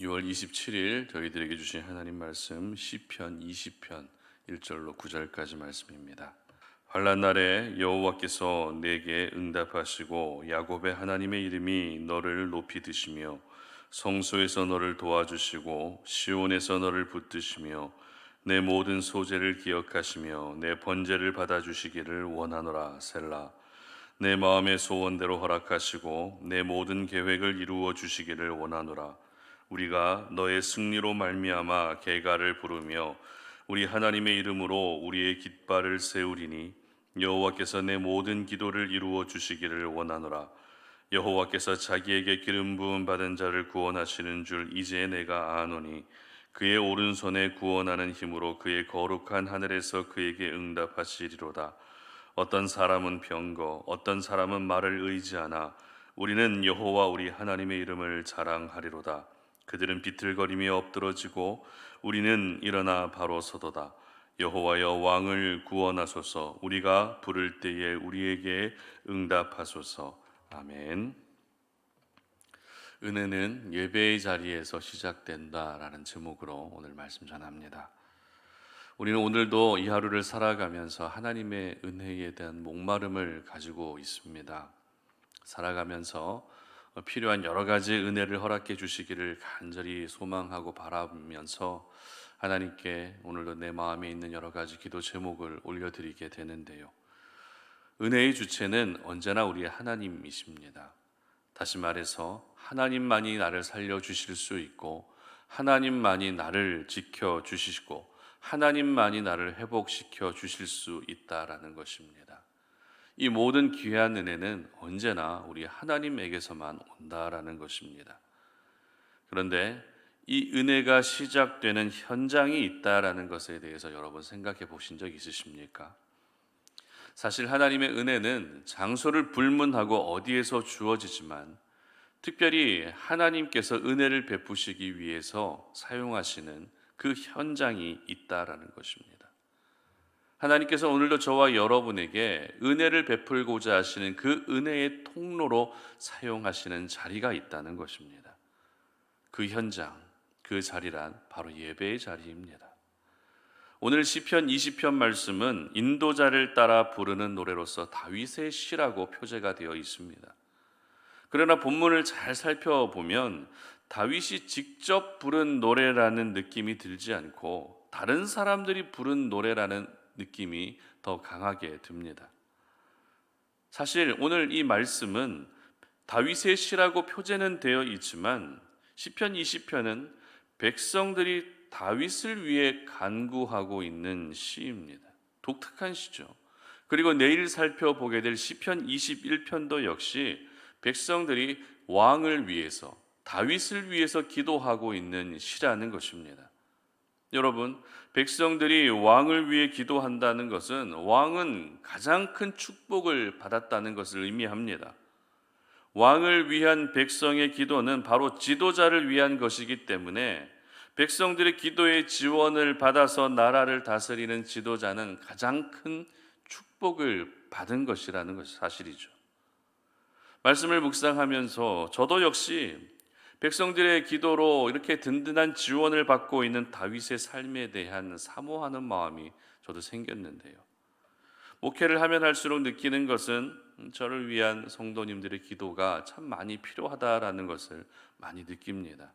6월 27일 저희들에게 주신 하나님 말씀 시편 20편 1절로 9절까지 말씀입니다. 환난 날에 여호와께서 내게 응답하시고 야곱의 하나님의 이름이 너를 높이 드시며 성소에서 너를 도와주시고 시온에서 너를 붙드시며 내 모든 소재를 기억하시며 내 번제를 받아주시기를 원하노라. 셀라. 내 마음의 소원대로 허락하시고 내 모든 계획을 이루어 주시기를 원하노라. 우리가 너의 승리로 말미암아 계가를 부르며 우리 하나님의 이름으로 우리의 깃발을 세우리니 여호와께서 내 모든 기도를 이루어 주시기를 원하노라. 여호와께서 자기에게 기름 부음 받은 자를 구원하시는 줄 이제 내가 아노니 그의 오른손에 구원하는 힘으로 그의 거룩한 하늘에서 그에게 응답하시리로다. 어떤 사람은 병거, 어떤 사람은 말을 의지하나 우리는 여호와 우리 하나님의 이름을 자랑하리로다. 그들은 비틀거리며 엎드러지고 우리는 일어나 바로 서도다. 여호와여, 왕을 구원하소서. 우리가 부를 때에 우리에게 응답하소서. 아멘. 은혜는 예배의 자리에서 시작된다라는 제목으로 오늘 말씀 전합니다. 우리는 오늘도 이 하루를 살아가면서 하나님의 은혜에 대한 목마름을 가지고 있습니다. 살아가면서 필요한 여러 가지 은혜를 허락해 주시기를 간절히 소망하고 바라면서 하나님께 오늘도 내 마음에 있는 여러 가지 기도 제목을 올려드리게 되는데요. 은혜의 주체는 언제나 우리 하나님이십니다. 다시 말해서 하나님만이 나를 살려주실 수 있고 하나님만이 나를 지켜주시고 하나님만이 나를 회복시켜 주실 수 있다라는 것입니다. 이 모든 귀한 은혜는 언제나 우리 하나님에게서만 온다라는 것입니다. 그런데 이 은혜가 시작되는 현장이 있다라는 것에 대해서 여러분 생각해 보신 적 있으십니까? 사실 하나님의 은혜는 장소를 불문하고 어디에서 주어지지만 특별히 하나님께서 은혜를 베푸시기 위해서 사용하시는 그 현장이 있다라는 것입니다. 하나님께서 오늘도 저와 여러분에게 은혜를 베풀고자 하시는 그 은혜의 통로로 사용하시는 자리가 있다는 것입니다. 그 현장, 그 자리란 바로 예배의 자리입니다. 오늘 시편 20편 말씀은 인도자를 따라 부르는 노래로서 다윗의 시라고 표제가 되어 있습니다. 그러나 본문을 잘 살펴보면 다윗이 직접 부른 노래라는 느낌이 들지 않고 다른 사람들이 부른 노래라는 느낌이 더 강하게 듭니다. 사실 오늘 이 말씀은 다윗의 시라고 표제는 되어 있지만 시편 20편은 백성들이 다윗을 위해 간구하고 있는 시입니다. 독특한 시죠. 그리고 내일 살펴보게 될 시편 21편도 역시 백성들이 왕을 위해서 다윗을 위해서 기도하고 있는 시라는 것입니다. 여러분, 백성들이 왕을 위해 기도한다는 것은 왕은 가장 큰 축복을 받았다는 것을 의미합니다. 왕을 위한 백성의 기도는 바로 지도자를 위한 것이기 때문에 백성들의 기도의 지원을 받아서 나라를 다스리는 지도자는 가장 큰 축복을 받은 것이라는 것이 사실이죠. 말씀을 묵상하면서 저도 역시 백성들의 기도로 이렇게 든든한 지원을 받고 있는 다윗의 삶에 대한 사모하는 마음이 저도 생겼는데요. 목회를 하면 할수록 느끼는 것은 저를 위한 성도님들의 기도가 참 많이 필요하다라는 것을 많이 느낍니다.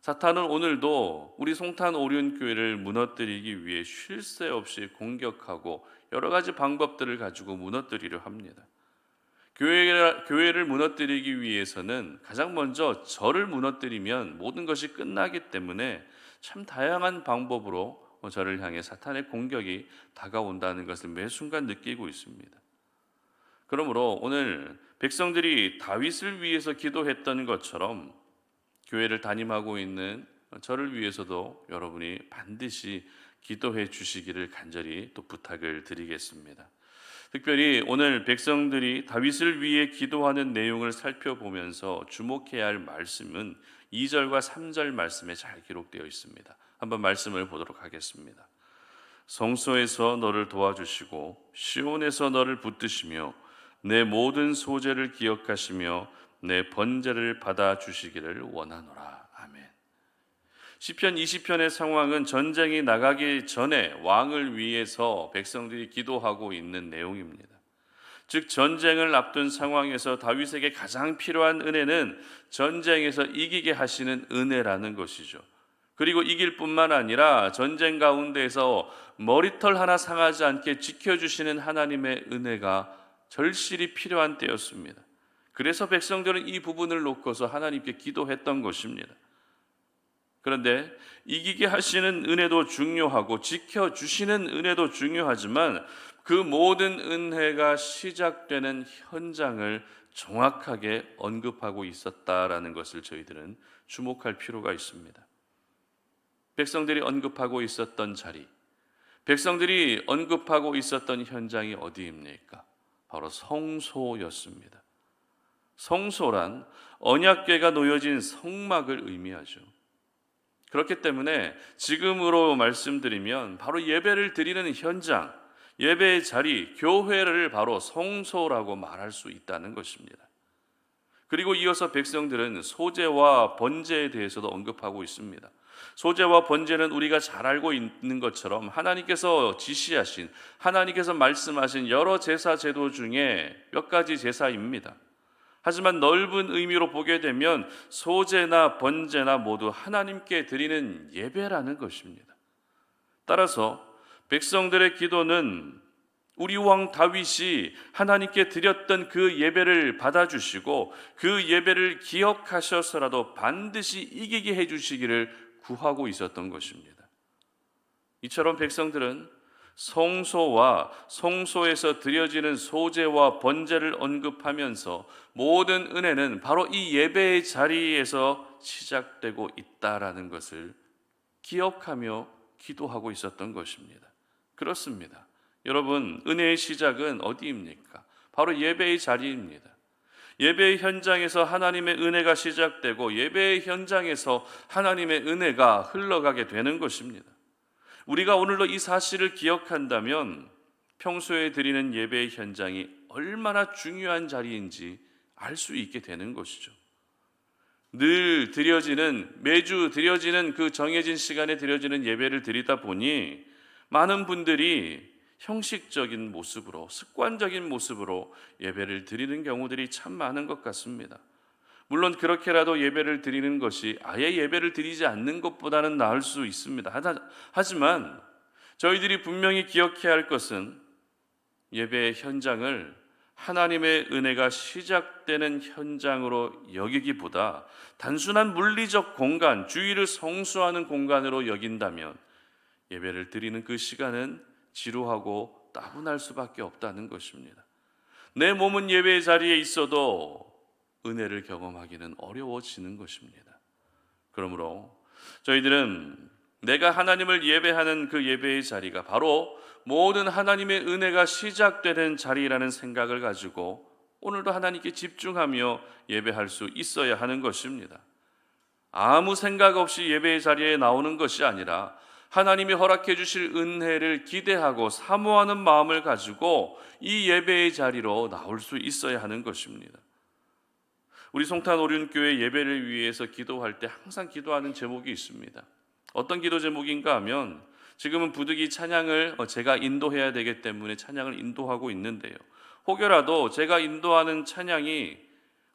사탄은 오늘도 우리 송탄 오륜교회를 무너뜨리기 위해 쉴 새 없이 공격하고 여러 가지 방법들을 가지고 무너뜨리려 합니다. 교회를 무너뜨리기 위해서는 가장 먼저 저를 무너뜨리면 모든 것이 끝나기 때문에 참 다양한 방법으로 저를 향해 사탄의 공격이 다가온다는 것을 매 순간 느끼고 있습니다. 그러므로 오늘 백성들이 다윗을 위해서 기도했던 것처럼 교회를 담임하고 있는 저를 위해서도 여러분이 반드시 기도해 주시기를 간절히 또 부탁을 드리겠습니다. 특별히 오늘 백성들이 다윗을 위해 기도하는 내용을 살펴보면서 주목해야 할 말씀은 2절과 3절 말씀에 잘 기록되어 있습니다. 한번 말씀을 보도록 하겠습니다. 성소에서 너를 도와주시고 시온에서 너를 붙드시며 내 모든 소재를 기억하시며 내 번제를 받아주시기를 원하노라. 아멘. 시편 20편의 상황은 전쟁이 나가기 전에 왕을 위해서 백성들이 기도하고 있는 내용입니다. 즉 전쟁을 앞둔 상황에서 다윗에게 가장 필요한 은혜는 전쟁에서 이기게 하시는 은혜라는 것이죠. 그리고 이길 뿐만 아니라 전쟁 가운데에서 머리털 하나 상하지 않게 지켜주시는 하나님의 은혜가 절실히 필요한 때였습니다. 그래서 백성들은 이 부분을 놓고서 하나님께 기도했던 것입니다. 그런데 이기게 하시는 은혜도 중요하고 지켜주시는 은혜도 중요하지만 그 모든 은혜가 시작되는 현장을 정확하게 언급하고 있었다라는 것을 저희들은 주목할 필요가 있습니다. 백성들이 언급하고 있었던 자리, 백성들이 언급하고 있었던 현장이 어디입니까? 바로 성소였습니다. 성소란 언약궤가 놓여진 성막을 의미하죠. 그렇기 때문에 지금으로 말씀드리면 바로 예배를 드리는 현장, 예배의 자리, 교회를 바로 성소라고 말할 수 있다는 것입니다. 그리고 이어서 백성들은 소제와 번제에 대해서도 언급하고 있습니다. 소제와 번제는 우리가 잘 알고 있는 것처럼 하나님께서 지시하신, 하나님께서 말씀하신 여러 제사 제도 중에 몇 가지 제사입니다. 하지만 넓은 의미로 보게 되면 소제나 번제나 모두 하나님께 드리는 예배라는 것입니다. 따라서 백성들의 기도는 우리 왕 다윗이 하나님께 드렸던 그 예배를 받아주시고 그 예배를 기억하셔서라도 반드시 이기게 해주시기를 구하고 있었던 것입니다. 이처럼 백성들은 성소와 성소에서 드려지는 소제와 번제를 언급하면서 모든 은혜는 바로 이 예배의 자리에서 시작되고 있다라는 것을 기억하며 기도하고 있었던 것입니다. 그렇습니다. 여러분, 은혜의 시작은 어디입니까? 바로 예배의 자리입니다. 예배의 현장에서 하나님의 은혜가 시작되고 예배의 현장에서 하나님의 은혜가 흘러가게 되는 것입니다. 우리가 오늘도 이 사실을 기억한다면 평소에 드리는 예배의 현장이 얼마나 중요한 자리인지 알 수 있게 되는 것이죠. 늘 매주 드려지는 그 정해진 시간에 드려지는 예배를 드리다 보니 많은 분들이 형식적인 모습으로, 습관적인 모습으로 예배를 드리는 경우들이 참 많은 것 같습니다. 물론 그렇게라도 예배를 드리는 것이 아예 예배를 드리지 않는 것보다는 나을 수 있습니다. 하지만 저희들이 분명히 기억해야 할 것은 예배의 현장을 하나님의 은혜가 시작되는 현장으로 여기기보다 단순한 물리적 공간, 주의를 성수하는 공간으로 여긴다면 예배를 드리는 그 시간은 지루하고 따분할 수밖에 없다는 것입니다. 내 몸은 예배의 자리에 있어도 은혜를 경험하기는 어려워지는 것입니다. 그러므로 저희들은 내가 하나님을 예배하는 그 예배의 자리가 바로 모든 하나님의 은혜가 시작되는 자리라는 생각을 가지고 오늘도 하나님께 집중하며 예배할 수 있어야 하는 것입니다. 아무 생각 없이 예배의 자리에 나오는 것이 아니라 하나님이 허락해 주실 은혜를 기대하고 사모하는 마음을 가지고 이 예배의 자리로 나올 수 있어야 하는 것입니다. 우리 송탄 오륜교회 예배를 위해서 기도할 때 항상 기도하는 제목이 있습니다. 어떤 기도 제목인가 하면 지금은 부득이 찬양을 제가 인도해야 되기 때문에 찬양을 인도하고 있는데요. 혹여라도 제가 인도하는 찬양이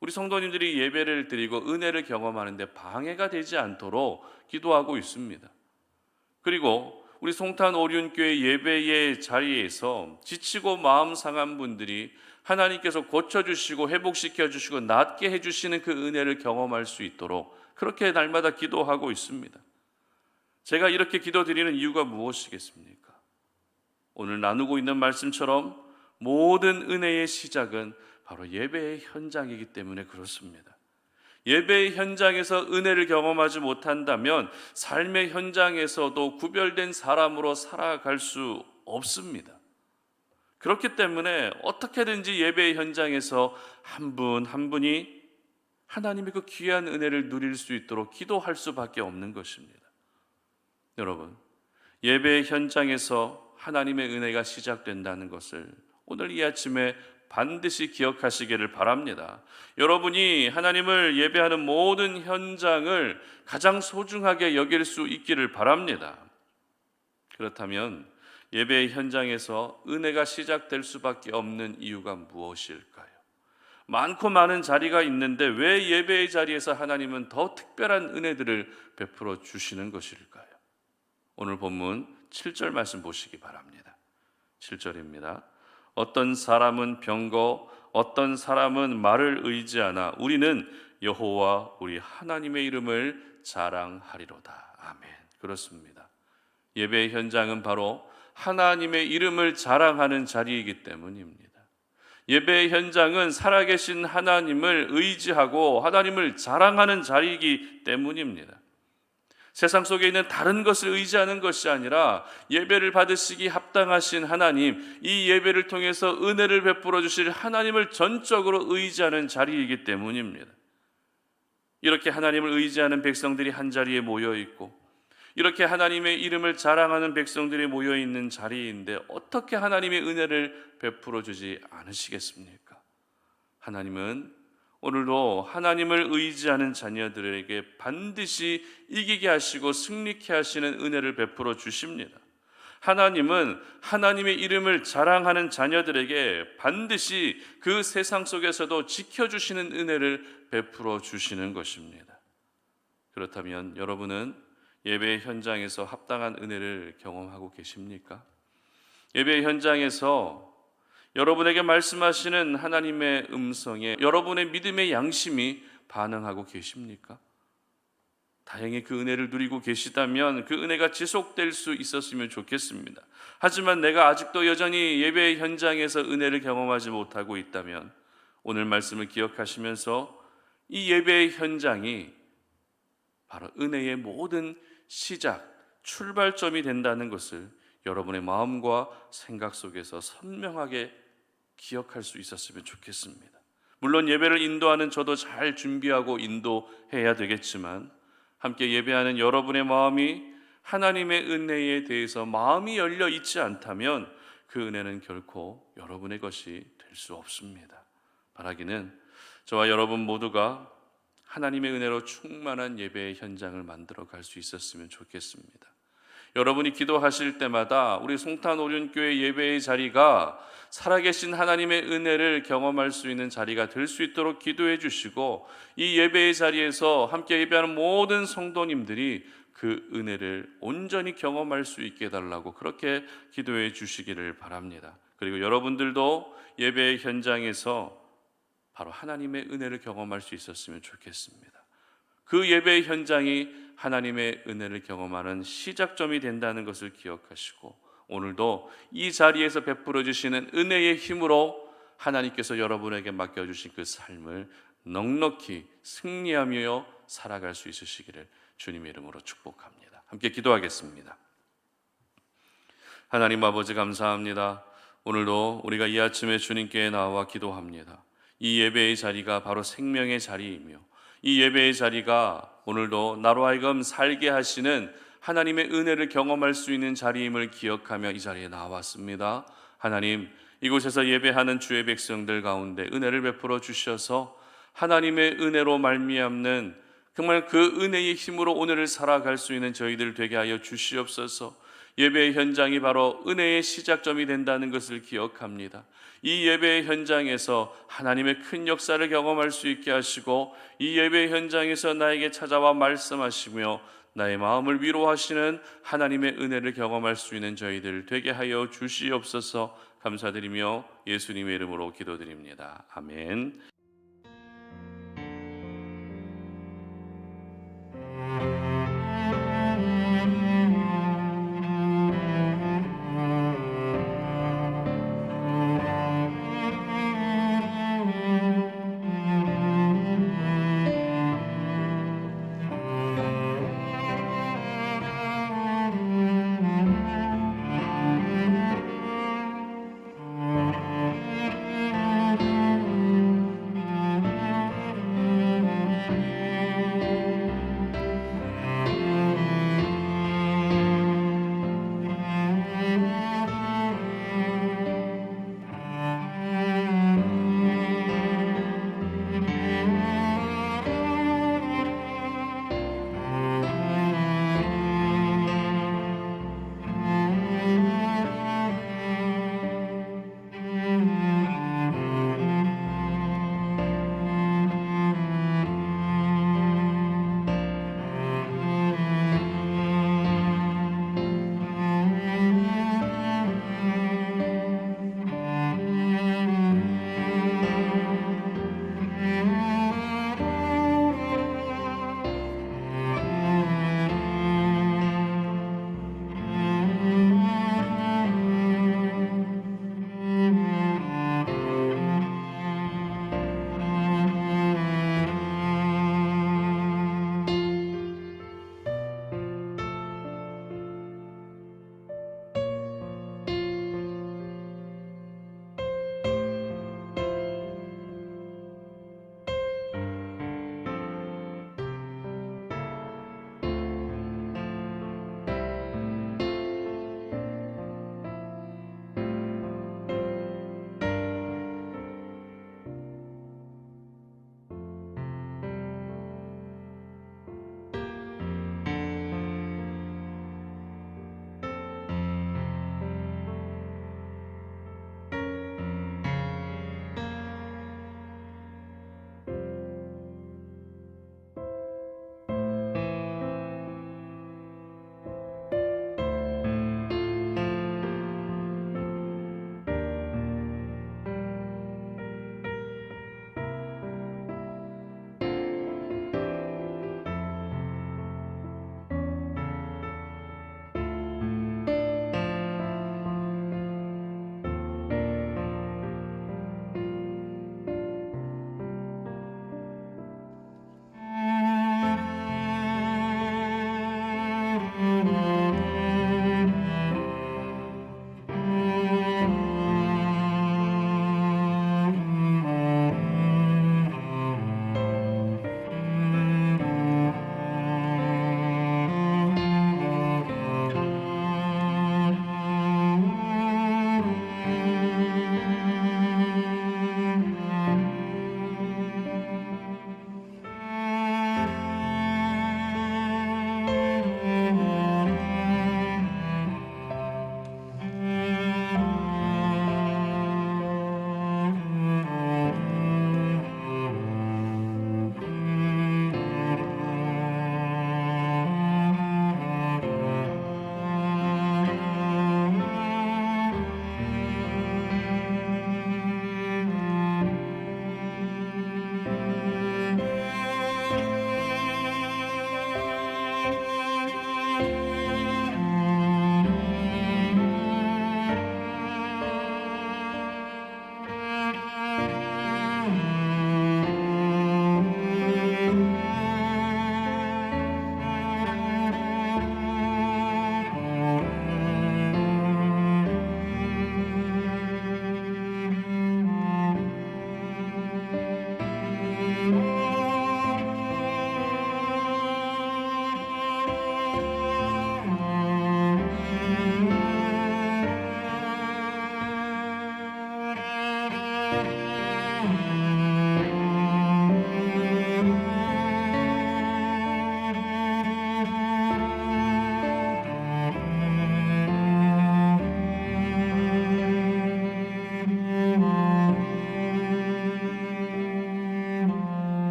우리 성도님들이 예배를 드리고 은혜를 경험하는 데 방해가 되지 않도록 기도하고 있습니다. 그리고 우리 송탄 오륜교회 예배의 자리에서 지치고 마음 상한 분들이 하나님께서 고쳐주시고 회복시켜주시고 낫게 해주시는 그 은혜를 경험할 수 있도록 그렇게 날마다 기도하고 있습니다. 제가 이렇게 기도드리는 이유가 무엇이겠습니까? 오늘 나누고 있는 말씀처럼 모든 은혜의 시작은 바로 예배의 현장이기 때문에 그렇습니다. 예배의 현장에서 은혜를 경험하지 못한다면 삶의 현장에서도 구별된 사람으로 살아갈 수 없습니다. 그렇기 때문에 어떻게든지 예배의 현장에서 한 분 한 분이 하나님의 그 귀한 은혜를 누릴 수 있도록 기도할 수밖에 없는 것입니다. 여러분, 예배의 현장에서 하나님의 은혜가 시작된다는 것을 오늘 이 아침에 반드시 기억하시기를 바랍니다. 여러분이 하나님을 예배하는 모든 현장을 가장 소중하게 여길 수 있기를 바랍니다. 그렇다면 예배의 현장에서 은혜가 시작될 수밖에 없는 이유가 무엇일까요? 많고 많은 자리가 있는데 왜 예배의 자리에서 하나님은 더 특별한 은혜들을 베풀어 주시는 것일까요? 오늘 본문 7절 말씀 보시기 바랍니다. 7절입니다. 어떤 사람은 병거, 어떤 사람은 말을 의지하나 우리는 여호와 우리 하나님의 이름을 자랑하리로다. 아멘. 그렇습니다. 예배의 현장은 바로 하나님의 이름을 자랑하는 자리이기 때문입니다. 예배의 현장은 살아계신 하나님을 의지하고 하나님을 자랑하는 자리이기 때문입니다. 세상 속에 있는 다른 것을 의지하는 것이 아니라 예배를 받으시기 합당하신 하나님, 이 예배를 통해서 은혜를 베풀어 주실 하나님을 전적으로 의지하는 자리이기 때문입니다. 이렇게 하나님을 의지하는 백성들이 한자리에 모여 있고 이렇게 하나님의 이름을 자랑하는 백성들이 모여 있는 자리인데 어떻게 하나님의 은혜를 베풀어 주지 않으시겠습니까? 하나님은 오늘도 하나님을 의지하는 자녀들에게 반드시 이기게 하시고 승리케 하시는 은혜를 베풀어 주십니다. 하나님은 하나님의 이름을 자랑하는 자녀들에게 반드시 그 세상 속에서도 지켜주시는 은혜를 베풀어 주시는 것입니다. 그렇다면 여러분은 예배의 현장에서 합당한 은혜를 경험하고 계십니까? 예배의 현장에서 여러분에게 말씀하시는 하나님의 음성에 여러분의 믿음의 양심이 반응하고 계십니까? 다행히 그 은혜를 누리고 계시다면 그 은혜가 지속될 수 있었으면 좋겠습니다. 하지만 내가 아직도 여전히 예배의 현장에서 은혜를 경험하지 못하고 있다면 오늘 말씀을 기억하시면서 이 예배의 현장이 바로 은혜의 모든 시작, 출발점이 된다는 것을 여러분의 마음과 생각 속에서 선명하게 기억할 수 있었으면 좋겠습니다. 물론 예배를 인도하는 저도 잘 준비하고 인도해야 되겠지만 함께 예배하는 여러분의 마음이 하나님의 은혜에 대해서 마음이 열려 있지 않다면 그 은혜는 결코 여러분의 것이 될 수 없습니다. 바라기는 저와 여러분 모두가 하나님의 은혜로 충만한 예배의 현장을 만들어 갈 수 있었으면 좋겠습니다. 여러분이 기도하실 때마다 우리 송탄 오륜교회 예배의 자리가 살아계신 하나님의 은혜를 경험할 수 있는 자리가 될 수 있도록 기도해 주시고 이 예배의 자리에서 함께 예배하는 모든 성도님들이 그 은혜를 온전히 경험할 수 있게 해달라고 그렇게 기도해 주시기를 바랍니다. 그리고 여러분들도 예배의 현장에서 바로 하나님의 은혜를 경험할 수 있었으면 좋겠습니다. 그 예배의 현장이 하나님의 은혜를 경험하는 시작점이 된다는 것을 기억하시고 오늘도 이 자리에서 베풀어 주시는 은혜의 힘으로 하나님께서 여러분에게 맡겨주신 그 삶을 넉넉히 승리하며 살아갈 수 있으시기를 주님의 이름으로 축복합니다. 함께 기도하겠습니다. 하나님 아버지 감사합니다. 오늘도 우리가 이 아침에 주님께 나와 기도합니다. 이 예배의 자리가 바로 생명의 자리이며 이 예배의 자리가 오늘도 나로 하여금 살게 하시는 하나님의 은혜를 경험할 수 있는 자리임을 기억하며 이 자리에 나왔습니다. 하나님, 이곳에서 예배하는 주의 백성들 가운데 은혜를 베풀어 주셔서 하나님의 은혜로 말미암는 정말 그 은혜의 힘으로 오늘을 살아갈 수 있는 저희들 되게 하여 주시옵소서. 예배의 현장이 바로 은혜의 시작점이 된다는 것을 기억합니다. 이 예배의 현장에서 하나님의 큰 역사를 경험할 수 있게 하시고 이 예배의 현장에서 나에게 찾아와 말씀하시며 나의 마음을 위로하시는 하나님의 은혜를 경험할 수 있는 저희들 되게 하여 주시옵소서. 감사드리며 예수님의 이름으로 기도드립니다. 아멘.